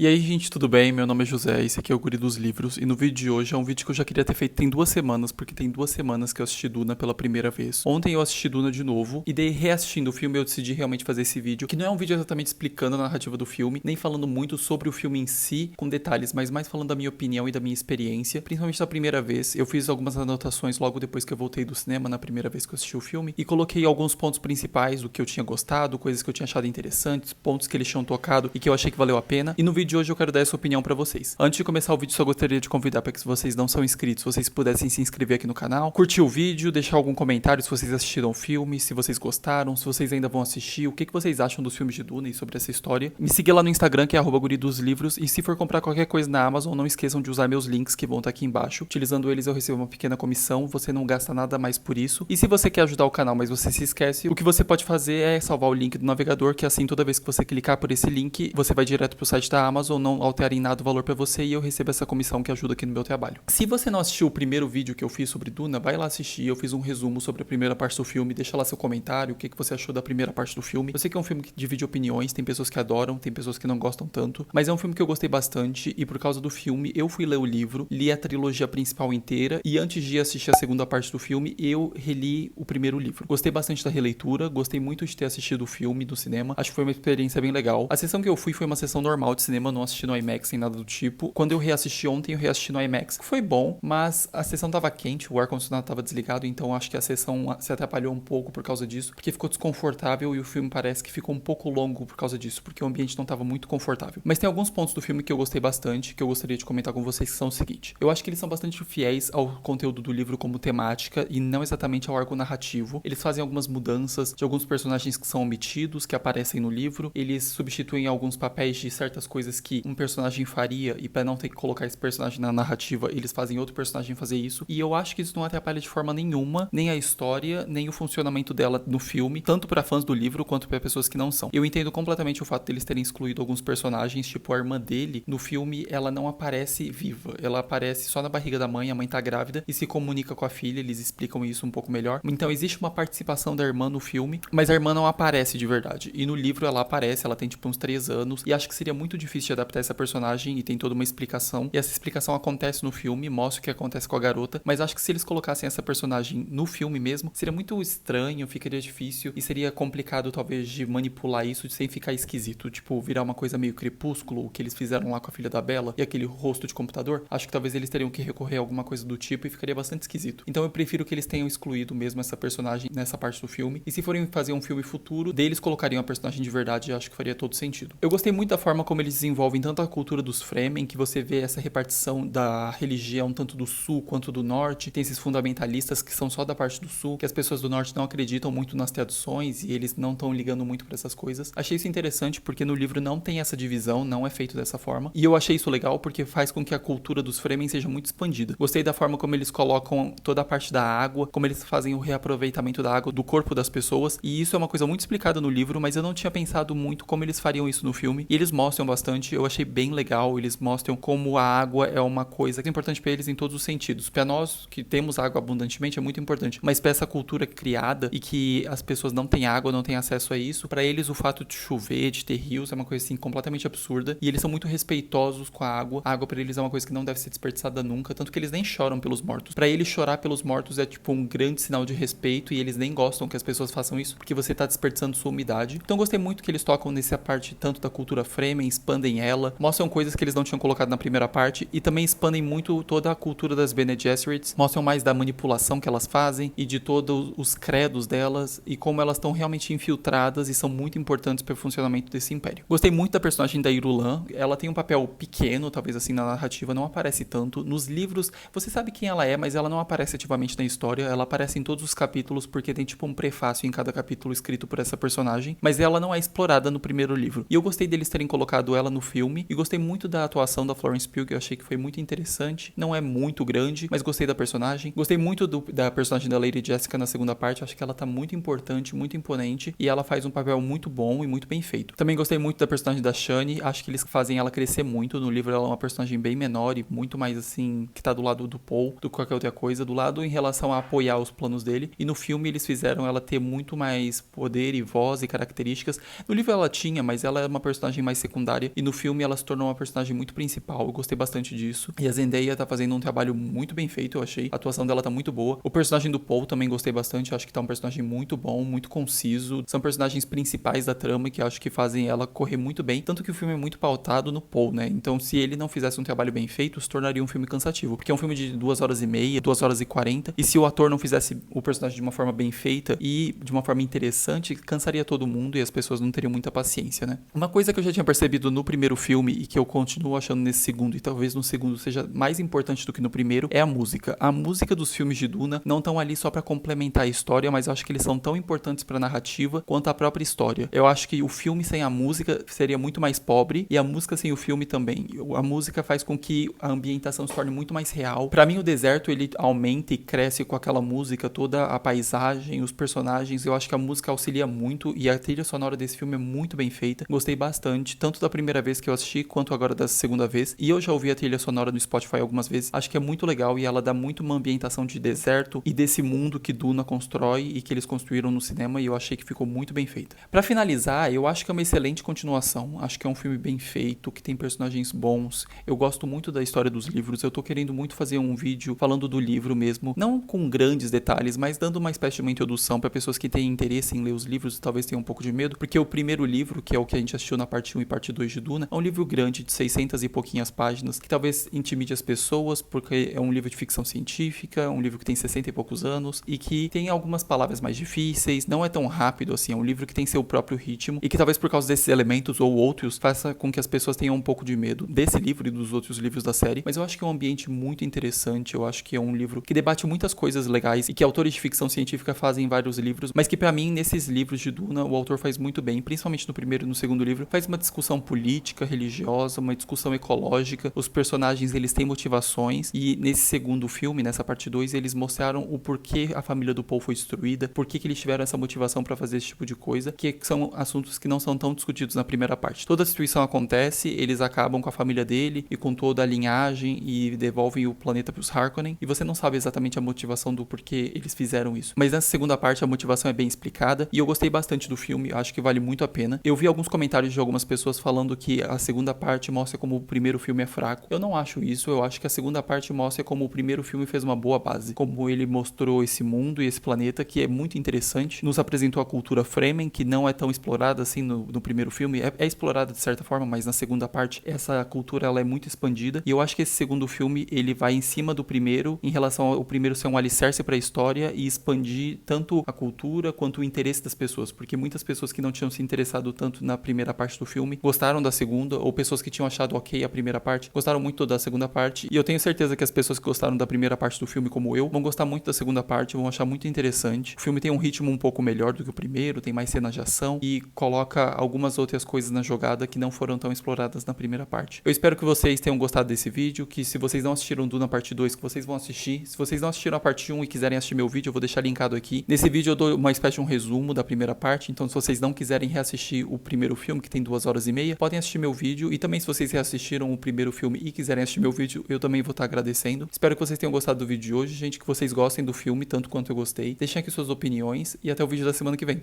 E aí, gente, tudo bem? Meu nome é José, esse aqui é o Guri dos Livros, e no vídeo de hoje é um vídeo que eu já queria ter feito tem 2 semanas, porque tem 2 semanas que eu assisti Duna pela primeira vez. Ontem eu assisti Duna de novo, e daí reassistindo o filme eu decidi realmente fazer esse vídeo, que não é um vídeo exatamente explicando a narrativa do filme, nem falando muito sobre o filme em si, com detalhes, mas mais falando da minha opinião e da minha experiência, principalmente da primeira vez. Eu fiz algumas anotações logo depois que eu voltei do cinema, na primeira vez que eu assisti o filme, e coloquei alguns pontos principais do que eu tinha gostado, coisas que eu tinha achado interessantes, pontos que eles tinham tocado e que eu achei que valeu a pena, e no vídeo de hoje eu quero dar essa opinião pra vocês. Antes de começar o vídeo, só gostaria de convidar para que se vocês não são inscritos, vocês pudessem se inscrever aqui no canal, curtir o vídeo, deixar algum comentário se vocês assistiram o filme, se vocês gostaram, se vocês ainda vão assistir, o que vocês acham dos filmes de Duna e sobre essa história. Me siga lá no Instagram, que é @guridosLivros, e se for comprar qualquer coisa na Amazon, não esqueçam de usar meus links que vão estar aqui embaixo. Utilizando eles eu recebo uma pequena comissão, você não gasta nada mais por isso. E se você quer ajudar o canal, mas você se esquece, o que você pode fazer é salvar o link do navegador, que assim toda vez que você clicar por esse link, você vai direto pro site da Amazon, não altera em nada o valor pra você e eu recebo essa comissão que ajuda aqui no meu trabalho. Se você não assistiu o primeiro vídeo que eu fiz sobre Duna, vai lá assistir, eu fiz um resumo sobre a primeira parte do filme, deixa lá seu comentário, o que você achou da primeira parte do filme. Eu sei que é um filme que divide opiniões, tem pessoas que adoram, tem pessoas que não gostam tanto, mas é um filme que eu gostei bastante e por causa do filme eu fui ler o livro, li a trilogia principal inteira e antes de assistir a segunda parte do filme, eu reli o primeiro livro. Gostei bastante da releitura, gostei muito de ter assistido o filme do cinema, acho que foi uma experiência bem legal. A sessão que eu fui foi uma sessão normal de cinema, não assisti no IMAX nem nada do tipo. Quando eu reassisti ontem, eu reassisti no IMAX. Foi bom, mas a sessão tava quente, o ar-condicionado tava desligado, então acho que a sessão se atrapalhou um pouco por causa disso, porque ficou desconfortável e o filme parece que ficou um pouco longo por causa disso, porque o ambiente não tava muito confortável. Mas tem alguns pontos do filme que eu gostei bastante, que eu gostaria de comentar com vocês, que são o seguinte. Eu acho que eles são bastante fiéis ao conteúdo do livro como temática e não exatamente ao arco narrativo. Eles fazem algumas mudanças de alguns personagens que são omitidos, que aparecem no livro. Eles substituem alguns papéis de certas coisas que um personagem faria e pra não ter que colocar esse personagem na narrativa, eles fazem outro personagem fazer isso. E eu acho que isso não atrapalha de forma nenhuma, nem a história, nem o funcionamento dela no filme, tanto pra fãs do livro quanto pra pessoas que não são. Eu entendo completamente o fato deles terem excluído alguns personagens, tipo a irmã dele, no filme ela não aparece viva, ela aparece só na barriga da mãe, a mãe tá grávida e se comunica com a filha, eles explicam isso um pouco melhor. Então existe uma participação da irmã no filme, mas a irmã não aparece de verdade. E no livro ela aparece, ela tem tipo uns 3 anos, e acho que seria muito difícil de adaptar essa personagem e tem toda uma explicação. E essa explicação acontece no filme, mostra o que acontece com a garota, mas acho que se eles colocassem essa personagem no filme mesmo, seria muito estranho, ficaria difícil e seria complicado talvez de manipular isso sem ficar esquisito, tipo virar uma coisa meio Crepúsculo, o que eles fizeram lá com a filha da Bella e aquele rosto de computador. Acho que talvez eles teriam que recorrer a alguma coisa do tipo e ficaria bastante esquisito. Então eu prefiro que eles tenham excluído mesmo essa personagem nessa parte do filme, e se forem fazer um filme futuro, deles colocariam a personagem de verdade, acho que faria todo sentido. Eu gostei muito da forma como eles desenvolvem tanto a cultura dos Fremen, que você vê essa repartição da religião tanto do sul quanto do norte. Tem esses fundamentalistas que são só da parte do sul, que as pessoas do norte não acreditam muito nas traduções e eles não estão ligando muito pra essas coisas. Achei isso interessante porque no livro não tem essa divisão, não é feito dessa forma. E eu achei isso legal porque faz com que a cultura dos Fremen seja muito expandida. Gostei da forma como eles colocam toda a parte da água, como eles fazem o reaproveitamento da água do corpo das pessoas. E isso é uma coisa muito explicada no livro, mas eu não tinha pensado muito como eles fariam isso no filme. E eles mostram bastante, eu achei bem legal. Eles mostram como a água é uma coisa que é importante pra eles em todos os sentidos. Pra nós que temos água abundantemente é muito importante, mas pra essa cultura criada e que as pessoas não têm água, não têm acesso a isso, pra eles o fato de chover, de ter rios é uma coisa assim completamente absurda. E eles são muito respeitosos com a água. A água pra eles é uma coisa que não deve ser desperdiçada nunca, tanto que eles nem choram pelos mortos. Pra eles chorar pelos mortos é tipo um grande sinal de respeito e eles nem gostam que as pessoas façam isso porque você tá desperdiçando sua umidade. Então gostei muito que eles tocam nessa parte tanto da cultura Fremen, expandem ela, mostram coisas que eles não tinham colocado na primeira parte e também expandem muito toda a cultura das Bene Gesserits, mostram mais da manipulação que elas fazem e de todos os credos delas e como elas estão realmente infiltradas e são muito importantes para o funcionamento desse império. Gostei muito da personagem da Irulan, ela tem um papel pequeno, talvez assim na narrativa, não aparece tanto. Nos livros, você sabe quem ela é, mas ela não aparece ativamente na história, ela aparece em todos os capítulos porque tem tipo um prefácio em cada capítulo escrito por essa personagem, mas ela não é explorada no primeiro livro. E eu gostei deles terem colocado ela no filme e gostei muito da atuação da Florence Pugh, eu achei que foi muito interessante. Não é muito grande, mas gostei da personagem. Gostei muito da personagem da Lady Jessica na segunda parte, acho que ela tá muito importante, muito imponente e ela faz um papel muito bom e muito bem feito. Também gostei muito da personagem da Shani, acho que eles fazem ela crescer muito. No livro ela é uma personagem bem menor e muito mais assim, que tá do lado do Paul do que qualquer outra coisa, do lado em relação a apoiar os planos dele. E no filme eles fizeram ela ter muito mais poder e voz e características. No livro ela tinha, mas ela é uma personagem mais secundária e no filme ela se tornou uma personagem muito principal, eu gostei bastante disso. E a Zendaya tá fazendo um trabalho muito bem feito, eu achei. A atuação dela tá muito boa. O personagem do Paul também gostei bastante, acho que tá um personagem muito bom, muito conciso. São personagens principais da trama que eu acho que fazem ela correr muito bem. Tanto que o filme é muito pautado no Paul, né? Então se ele não fizesse um trabalho bem feito, se tornaria um filme cansativo. Porque é um filme de 2 horas e meia, 2 horas e 40. E se o ator não fizesse o personagem de uma forma bem feita e de uma forma interessante, cansaria todo mundo e as pessoas não teriam muita paciência, né? Uma coisa que eu já tinha percebido no primeiro filme e que eu continuo achando nesse segundo, e talvez no segundo seja mais importante do que no primeiro, é a música. A música dos filmes de Duna não estão ali só pra complementar a história, mas eu acho que eles são tão importantes pra narrativa quanto a própria história. Eu acho que o filme sem a música seria muito mais pobre e a música sem o filme também. A música faz com que a ambientação se torne muito mais real. Pra mim o deserto ele aumenta e cresce com aquela música, toda a paisagem, os personagens. Eu acho que a música auxilia muito e a trilha sonora desse filme é muito bem feita. Gostei bastante, tanto da primeira vez que eu assisti quanto agora da segunda vez. E eu já ouvi a trilha sonora no Spotify algumas vezes. Acho que é muito legal e ela dá muito uma ambientação de deserto e desse mundo que Duna constrói e que eles construíram no cinema, e eu achei que ficou muito bem feita. Pra finalizar, eu acho que é uma excelente continuação. Acho que é um filme bem feito, que tem personagens bons. Eu gosto muito da história dos livros. Eu tô querendo muito fazer um vídeo falando do livro mesmo, não com grandes detalhes, mas dando uma espécie de uma introdução pra pessoas que têm interesse em ler os livros e talvez tenham um pouco de medo, porque o primeiro livro, que é o que a gente assistiu na parte 1 e parte 2 de Duna, é um livro grande de 600 e pouquinhas páginas, que talvez intimide as pessoas, porque é um livro de ficção científica, um livro que tem 60 e poucos anos, e que tem algumas palavras mais difíceis, não é tão rápido assim, é um livro que tem seu próprio ritmo, e que talvez por causa desses elementos ou outros, faça com que as pessoas tenham um pouco de medo desse livro e dos outros livros da série, mas eu acho que é um ambiente muito interessante, eu acho que é um livro que debate muitas coisas legais, e que autores de ficção científica fazem em vários livros, mas que pra mim, nesses livros de Duna, o autor faz muito bem, principalmente no primeiro e no segundo livro, faz uma discussão política, religiosa, uma discussão ecológica, os personagens, eles têm motivações, e nesse segundo filme, nessa parte 2, eles mostraram o porquê a família do Paul foi destruída, por que eles tiveram essa motivação pra fazer esse tipo de coisa, que são assuntos que não são tão discutidos na primeira parte. Toda a destruição acontece, eles acabam com a família dele e com toda a linhagem e devolvem o planeta pros Harkonnen, e você não sabe exatamente a motivação do porquê eles fizeram isso. Mas nessa segunda parte a motivação é bem explicada, e eu gostei bastante do filme, acho que vale muito a pena. Eu vi alguns comentários de algumas pessoas falando que a segunda parte mostra como o primeiro filme é fraco. Eu não acho isso, eu acho que a segunda parte mostra como o primeiro filme fez uma boa base, como ele mostrou esse mundo e esse planeta, que é muito interessante, nos apresentou a cultura Fremen, que não é tão explorada assim no primeiro filme, é explorada de certa forma, mas na segunda parte essa cultura ela é muito expandida, e eu acho que esse segundo filme ele vai em cima do primeiro, em relação ao primeiro ser um alicerce para a história e expandir tanto a cultura quanto o interesse das pessoas, porque muitas pessoas que não tinham se interessado tanto na primeira parte do filme gostaram da segunda, ou pessoas que tinham achado ok a primeira parte gostaram muito da segunda parte, e eu tenho certeza que as pessoas que gostaram da primeira parte do filme, como eu, vão gostar muito da segunda parte, vão achar muito interessante. O filme tem um ritmo um pouco melhor do que o primeiro, tem mais cenas de ação e coloca algumas outras coisas na jogada que não foram tão exploradas na primeira parte. Eu espero que vocês tenham gostado desse vídeo, que se vocês não assistiram Duna parte 2, que vocês vão assistir. Se vocês não assistiram a parte 1 e quiserem assistir meu vídeo, eu vou deixar linkado aqui. Nesse vídeo eu dou uma espécie de um resumo da primeira parte, então se vocês não quiserem reassistir o primeiro filme, que tem 2 horas e meia, podem assistir meu vídeo, e também se vocês reassistiram o primeiro filme e quiserem assistir meu vídeo, eu também vou estar agradecendo. Espero que vocês tenham gostado do vídeo de hoje, gente, que vocês gostem do filme tanto quanto eu gostei. Deixem aqui suas opiniões e até o vídeo da semana que vem.